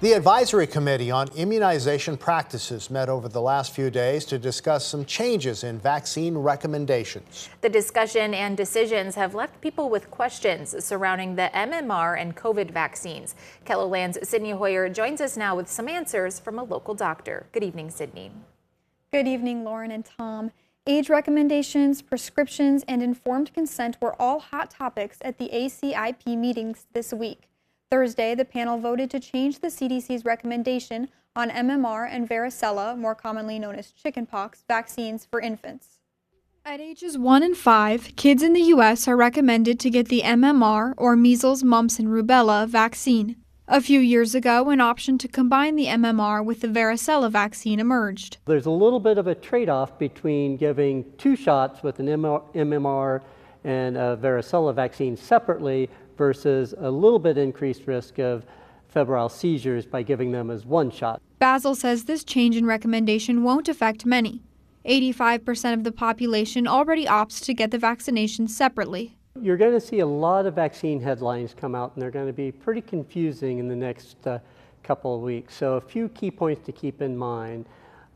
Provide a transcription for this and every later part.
The Advisory Committee on Immunization Practices met over the last few days to discuss some changes in vaccine recommendations. The discussion and decisions have left people with questions surrounding the MMR and COVID vaccines. KELOLAND's Sydney Hoyer joins us now with some answers from a local doctor. Good evening, Sydney. Good evening, Lauren and Tom. Age recommendations, prescriptions, and informed consent were all hot topics at the ACIP meetings this week. Thursday, the panel voted to change the CDC's recommendation on MMR and varicella, more commonly known as chickenpox, vaccines for infants. At ages 1 and 5, kids in the U.S. are recommended to get the MMR, or measles, mumps, and rubella vaccine. A few years ago, an option to combine the MMR with the varicella vaccine emerged. There's a little bit of a trade-off between giving 2 shots with an MMR and a varicella vaccine separately versus a little bit increased risk of febrile seizures by giving them as 1 shot. Basil says this change in recommendation won't affect many. 85% of the population already opts to get the vaccination separately. You're going to see a lot of vaccine headlines come out, and they're going to be pretty confusing in the next couple of weeks. So a few key points to keep in mind.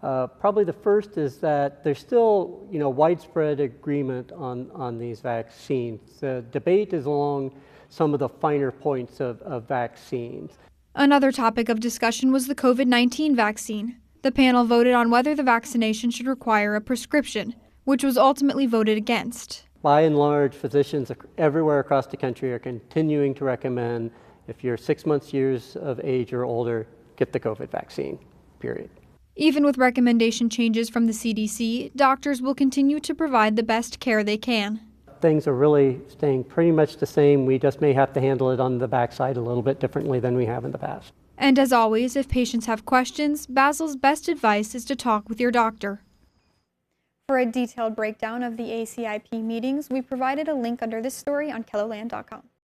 Probably the first is that there's still, widespread agreement on these vaccines. The debate is along some of the finer points of vaccines. Another topic of discussion was the COVID-19 vaccine. The panel voted on whether the vaccination should require a prescription, which was ultimately voted against. By and large, physicians everywhere across the country are continuing to recommend if you're 6 years of age or older, get the COVID vaccine, period. Even with recommendation changes from the CDC, doctors will continue to provide the best care they can. Things are really staying pretty much the same. We just may have to handle it on the backside a little bit differently than we have in the past. And as always, if patients have questions, Basil's best advice is to talk with your doctor. For a detailed breakdown of the ACIP meetings, we provided a link under this story on KELOLAND.com.